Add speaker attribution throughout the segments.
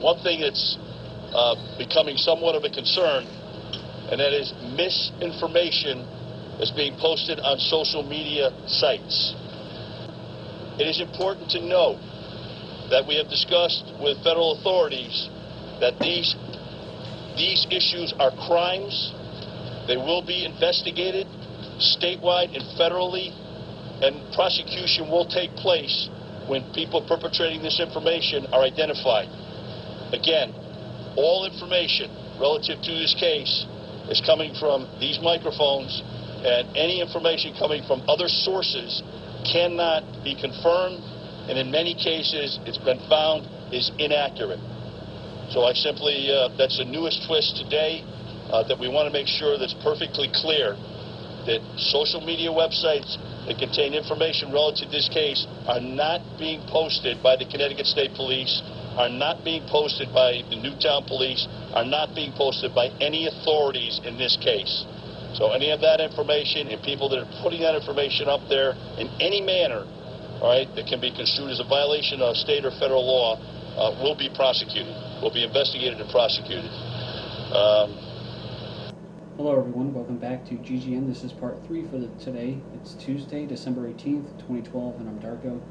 Speaker 1: one thing that's becoming somewhat of a concern, and that is misinformation is being posted on social media sites. It is important to note that we have discussed with federal authorities that these issues are crimes. They will be investigated statewide and federally, and prosecution will take place when people perpetrating this information are identified. Again, all information relative to this case is coming from these microphones, and any information coming from other sources cannot be confirmed, and in many cases it's been found is inaccurate. So I simply, that's the newest twist today, that we want to make sure that's perfectly clear that social media websites that contain information relative to this case are not being posted by the Connecticut State Police, are not being posted by the Newtown Police, are not being posted by any authorities in this case. So any of that information and people that are putting that information up there in any manner, all right, that can be construed as a violation of state or federal law, will be prosecuted, will be investigated and prosecuted.
Speaker 2: Hello everyone, welcome back to GGN. This is part 3 for today. It's Tuesday, December 18th, 2012, and I'm Darko.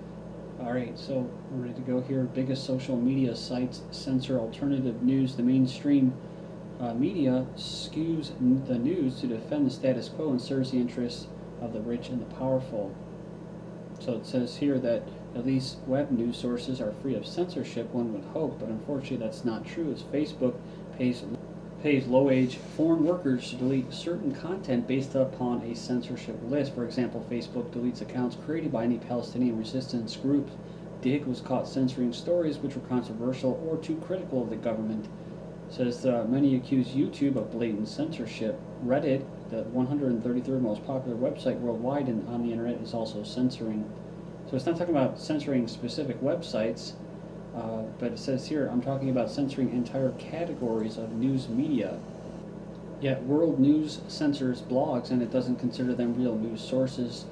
Speaker 2: Alright, so we're ready to go here. Biggest social media sites censor alternative news. The mainstream media skews the news to defend the status quo and serves the interests of the rich and the powerful. So it says here that at least web news sources are free of censorship, one would hope, but unfortunately that's not true, as Facebook pays low-wage foreign workers to delete certain content based upon a censorship list. For example, Facebook deletes accounts created by any Palestinian resistance group. Dig was caught censoring stories which were controversial or too critical of the government. It says many accuse YouTube of blatant censorship. Reddit, the 133rd most popular website worldwide and on the internet, is also censoring. So it's not talking about censoring specific websites, but it says here, I'm talking about censoring entire categories of news media. Yet World News censors blogs, and it doesn't consider them real news sources.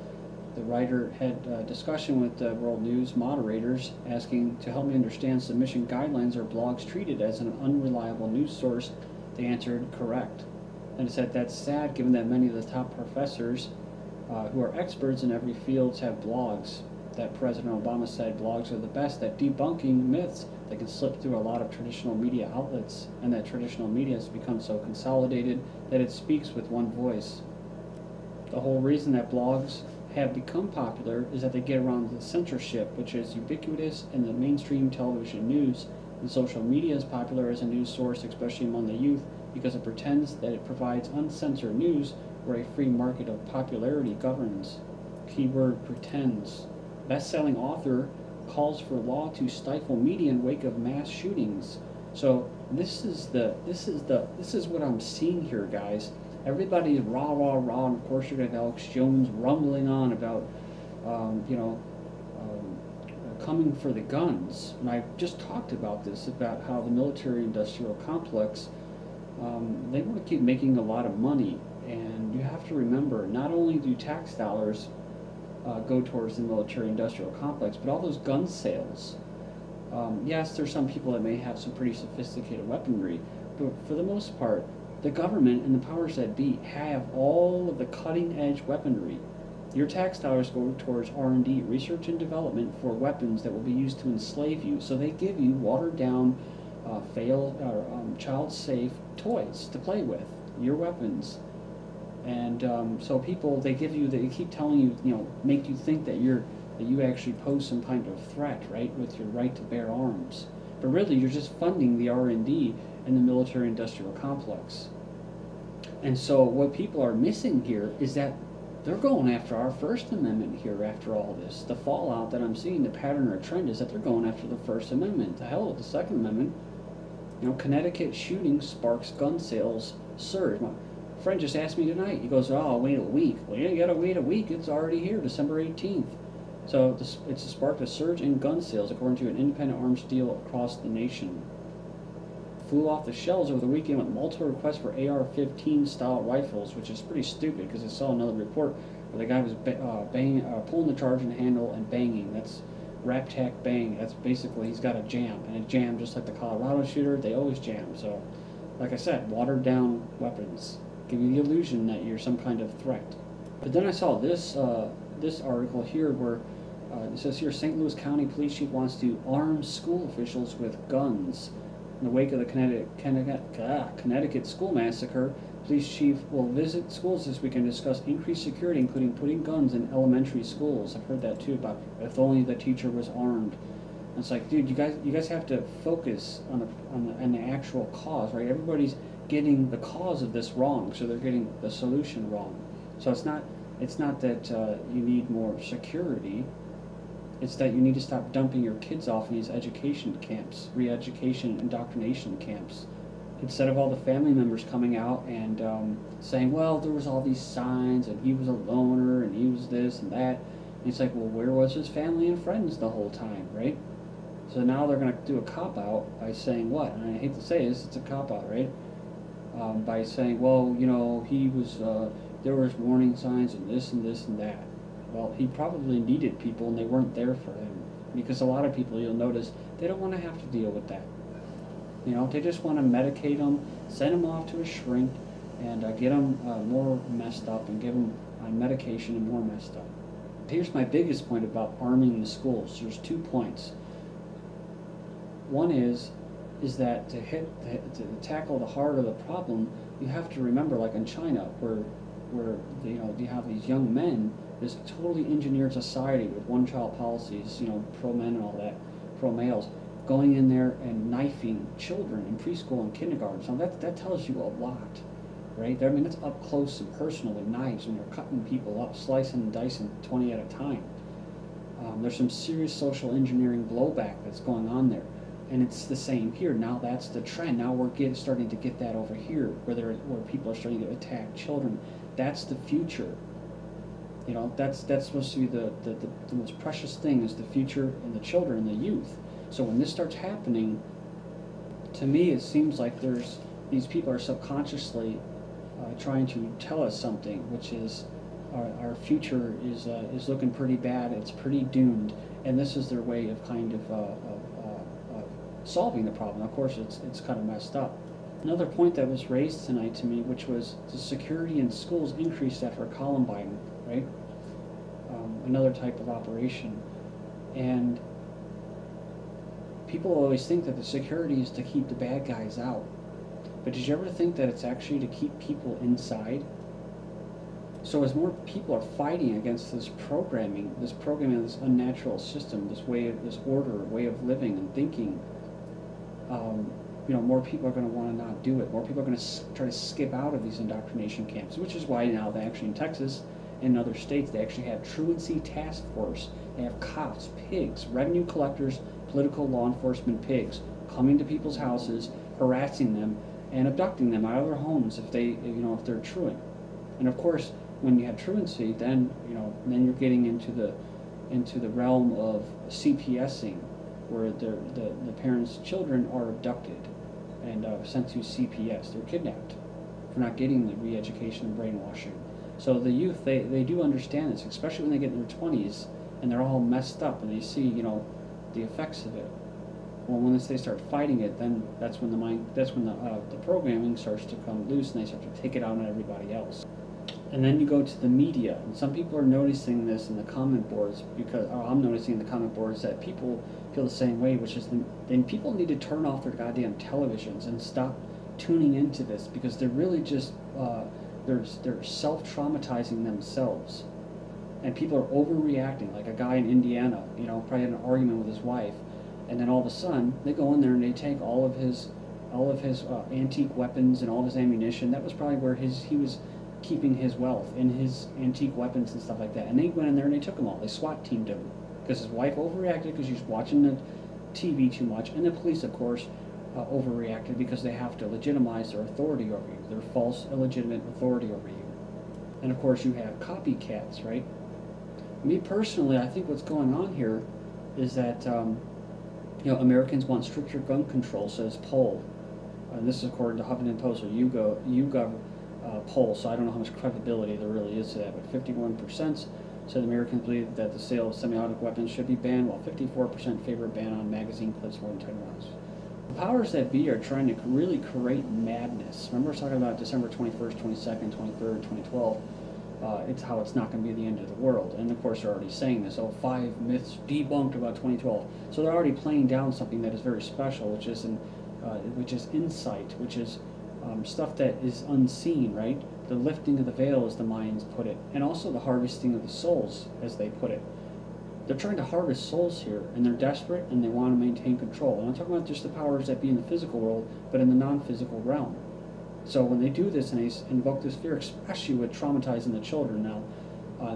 Speaker 2: The writer had a discussion with World News moderators asking to help me understand submission guidelines. Are blogs treated as an unreliable news source? They answered correct. And it said that's sad given that many of the top professors who are experts in every field have blogs. That President Obama said blogs are the best at debunking myths that can slip through a lot of traditional media outlets, and that traditional media has become so consolidated that it speaks with one voice. The whole reason that blogs have become popular is that they get around the censorship, which is ubiquitous in the mainstream television news, and social media is popular as a news source, especially among the youth, because it pretends that it provides uncensored news where a free market of popularity governs. Keyword pretends. Best-selling author calls for law to stifle media in wake of mass shootings. So this is what I'm seeing here, guys. Everybody's rah rah rah, and of course you're gonna have Alex Jones rumbling on about coming for the guns. And I just talked about this, about how the military-industrial complex, they want to keep making a lot of money, and you have to remember, not only do tax dollars go towards the military-industrial complex, but all those gun sales. Yes, there's some people that may have some pretty sophisticated weaponry, but for the most part, the government and the powers that be have all of the cutting-edge weaponry. Your tax dollars go towards R&D, research and development, for weapons that will be used to enslave you. So they give you watered-down, child-safe toys to play with, your weapons. And so people, they keep telling you, make you think that you actually pose some kind of threat, right, with your right to bear arms. But really, you're just funding the R&D in the military-industrial complex. And so what people are missing here is that they're going after our First Amendment here after all this. The fallout that I'm seeing, the pattern or trend, is that they're going after the First Amendment. The hell with the Second Amendment. Connecticut shooting sparks gun sales surge. Friend just asked me tonight. He goes, "Oh, wait a week." Well, you gotta wait a week. It's already here, December 18th. So it's sparked a surge in gun sales, according to an independent arms deal across the nation. Flew off the shelves over the weekend with multiple requests for AR-15 style rifles, which is pretty stupid because I saw another report where the guy was pulling the charging handle and banging. That's rap, tack, bang. That's basically, he's got a jam, and a jam just like the Colorado shooter, they always jam. So, like I said, watered down weapons give you the illusion that you're some kind of threat. But then I saw this this article here where it says here, St. Louis County Police Chief wants to arm school officials with guns. In the wake of the Connecticut school massacre, Police Chief will visit schools this week and discuss increased security, including putting guns in elementary schools. I've heard that too, about if only the teacher was armed. And it's like, dude, you guys have to focus on the actual cause, right? Everybody's getting the cause of this wrong, so they're getting the solution wrong. So it's not that you need more security. It's that you need to stop dumping your kids off in these education camps, re-education, indoctrination camps. Instead of all the family members coming out and saying, well, there was all these signs, and he was a loner, and he was this and that. And it's like, well, where was his family and friends the whole time, right? So now they're going to do a cop-out by saying what? And I hate to say this, it's a cop-out, right? By saying, well, you know, he was, there was warning signs and this and this and that. Well, he probably needed people, and they weren't there for him. Because a lot of people, you'll notice, they don't want to have to deal with that. You know, they just want to medicate them, send them off to a shrink, and get them more messed up, and give them on medication and more messed up. Here's my biggest point about arming the schools. There's 2 points. One is that to tackle the heart of the problem, you have to remember, like in China, where you know, you have these young men, this totally engineered society with one-child policies, you know, pro-men and all that, pro-males, going in there and knifing children in preschool and kindergarten. So that tells you a lot, right? I mean, it's up close and personal with knives, and they're cutting people up, slicing and dicing 20 at a time. There's some serious social engineering blowback that's going on there. And it's the same here. Now that's the trend. Now we're starting to get that over here, where people are starting to attack children. That's the future. You know, that's supposed to be the most precious thing, is the future and the children and the youth. So when this starts happening, to me it seems like these people are subconsciously trying to tell us something, which is our future is looking pretty bad. It's pretty doomed, and this is their way of kind of solving the problem. Of course, it's kind of messed up. Another point that was raised tonight to me, which was the security in schools increased after Columbine, right? Another type of operation. And people always think that the security is to keep the bad guys out. But did you ever think that it's actually to keep people inside? So as more people are fighting against this programming, this unnatural system, this order, way of living and thinking, you know, more people are going to want to not do it. More people are going to try to skip out of these indoctrination camps, which is why now they actually, in Texas and in other states, they actually have truancy task force. They have cops, pigs, revenue collectors, political law enforcement pigs coming to people's houses, harassing them, and abducting them out of their homes if they're truant. And of course, when you have truancy, then you're getting into the realm of CPSing, where the parents' children are abducted and sent to CPS. They're kidnapped for not getting the re-education and brainwashing. So the youth, they do understand this, especially when they get in their 20s and they're all messed up and they see the effects of it. Well, once they start fighting it, then that's when the programming starts to come loose, and they start to take it out on everybody else. And then you go to the media, and some people are noticing this in the comment boards, because I'm noticing in the comment boards that people feel the same way, which is then people need to turn off their goddamn televisions and stop tuning into this, because they're really just they're self-traumatizing themselves, and people are overreacting. Like a guy in Indiana, probably had an argument with his wife, and then all of a sudden they go in there and they take all of his antique weapons and all of his ammunition. That was probably where he was keeping his wealth in his antique weapons and stuff like that. And they went in there and they took them all. They SWAT teamed him because his wife overreacted because she's watching the TV too much, and the police, of course, overreacted because they have to legitimize their authority over you, their false, illegitimate authority over you. And of course, you have copycats, right? Me personally, I think what's going on here is that Americans want stricter gun control, says poll. This is according to Huffington Post or YouGov poll, so I don't know how much credibility there really is to that, but 51% said Americans believe that the sale of semi-automatic weapons should be banned, while 54% favor a ban on magazine clips more than 10 rounds. The powers that be are trying to really create madness. Remember, I was talking about December 21st, 22nd, 23rd, 2012. It's how it's not going to be the end of the world. And of course, they're already saying this. Oh, 5 myths debunked about 2012. So they're already playing down something that is very special, which is insight, which is stuff that is unseen, right? The lifting of the veil, as the Mayans put it, and also the harvesting of the souls, as they put it. They're trying to harvest souls here, and they're desperate, and they want to maintain control. And I'm talking about just the powers that be in the physical world, but in the non-physical realm. So when they do this and they invoke this fear, especially with traumatizing the children now,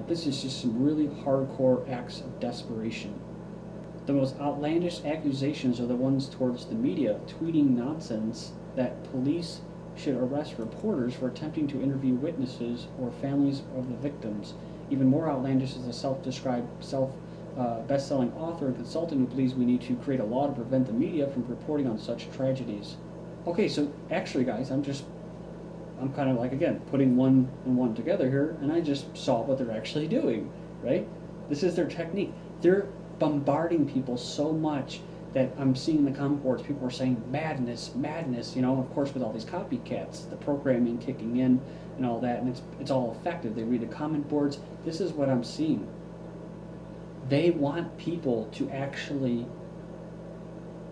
Speaker 2: this is just some really hardcore acts of desperation. The most outlandish accusations are the ones towards the media, tweeting nonsense that police should arrest reporters for attempting to interview witnesses or families of the victims. Even more outlandish is a self-described best-selling author and consultant who believes we need to create a law to prevent the media from reporting on such tragedies. Okay, so actually, guys, I'm kind of like, again, putting one and one together here, and I just saw what they're actually doing, right? This is their technique. They're bombarding people so much that I'm seeing in the comment boards, people are saying madness, madness, you know, of course with all these copycats, the programming kicking in and all that, and it's all effective. They read the comment boards. This is what I'm seeing. They want people to actually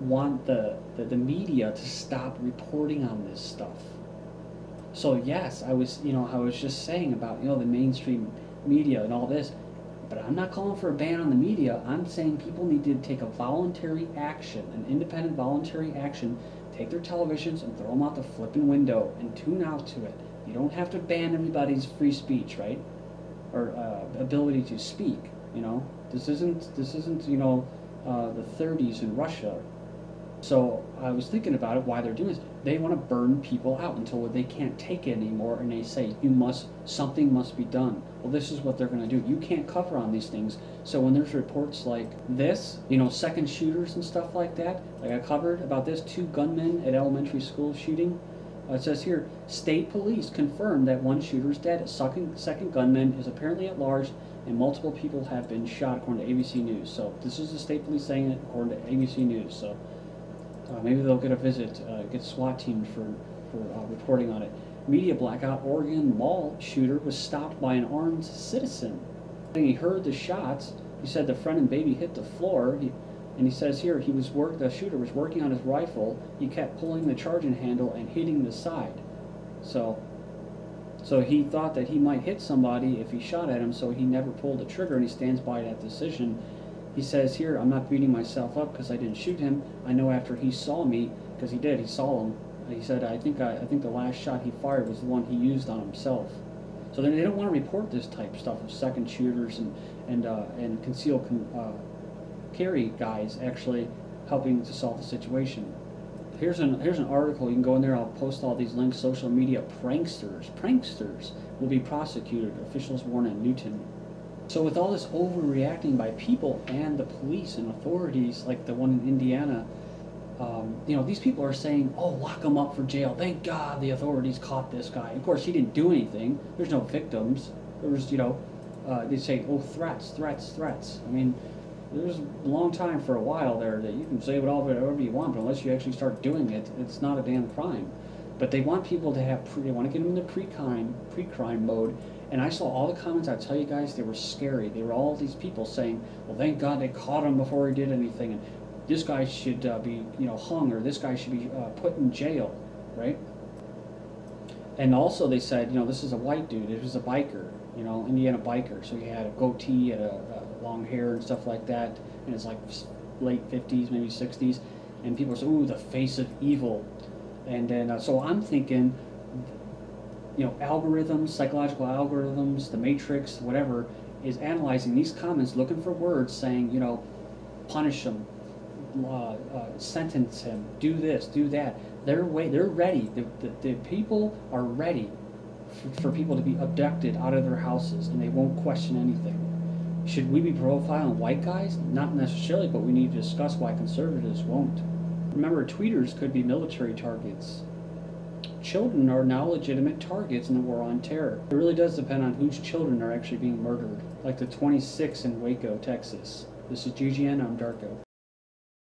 Speaker 2: want the media to stop reporting on this stuff. So yes, I was just saying about, the mainstream media and all this, but I'm not calling for a ban on the media. I'm saying people need to take a voluntary action, an independent voluntary action, take their televisions and throw them out the flipping window and tune out to it. You don't have to ban everybody's free speech, right? Or ability to speak, This isn't the 30s in Russia. So I was thinking about it, why they're doing this. They want to burn people out until they can't take it anymore, and they say, something must be done. Well, this is what they're going to do. You can't cover on these things. So when there's reports like this, second shooters and stuff like that, like I covered about this, 2 gunmen at elementary school shooting. It says here, state police confirmed that 1 shooter is dead. A second gunman is apparently at large, and multiple people have been shot, according to ABC News. So this is the state police saying it, according to ABC News. So maybe they'll get a visit, get SWAT team for reporting on it. Media blackout, Oregon mall shooter was stopped by an armed citizen. He heard the shots. He said the friend and baby hit the floor. And he says here, the shooter was working on his rifle. He kept pulling the charging handle and hitting the side. So he thought that he might hit somebody if he shot at him, so he never pulled the trigger, and he stands by that decision. He says here, I'm not beating myself up because I didn't shoot him. I know after he saw me, because he did, he saw him. He said, I think the last shot he fired was the one he used on himself. So they don't want to report this type of stuff of second shooters and concealed carry guys actually helping to solve the situation. Here's an article. You can go in there. I'll post all these links. Social media pranksters will be prosecuted. Officials warn in Newtown. So with all this overreacting by people and the police and authorities, like the one in Indiana, these people are saying, oh, lock him up for jail. Thank God the authorities caught this guy. Of course, he didn't do anything. There's no victims. There was, they say, oh, threats. I mean, there's a long time for a while there that you can say whatever you want, but unless you actually start doing it, it's not a damn crime. But they want people to they want to get them into pre-crime mode. And I saw all the comments. I tell you guys, they were scary. They were all these people saying, well, thank God they caught him before he did anything. And this guy should be, hung, or this guy should be put in jail, right? And also they said, this is a white dude. It was a biker, Indiana biker. So he had a goatee, had a long hair and stuff like that. And it's like late 50s, maybe 60s. And people say, ooh, the face of evil. And then, so I'm thinking, algorithms, psychological algorithms, the Matrix, whatever, is analyzing these comments, looking for words saying, punish him, sentence him, do this, do that. They're ready. The people are ready for people to be abducted out of their houses, and they won't question anything. Should we be profiling white guys? Not necessarily, but we need to discuss why conservatives won't. Remember, tweeters could be military targets. children are now legitimate targets in the war on terror. It really does depend on whose children are actually being murdered, like the 26 in Waco, Texas. This is GGN, I'm Darko.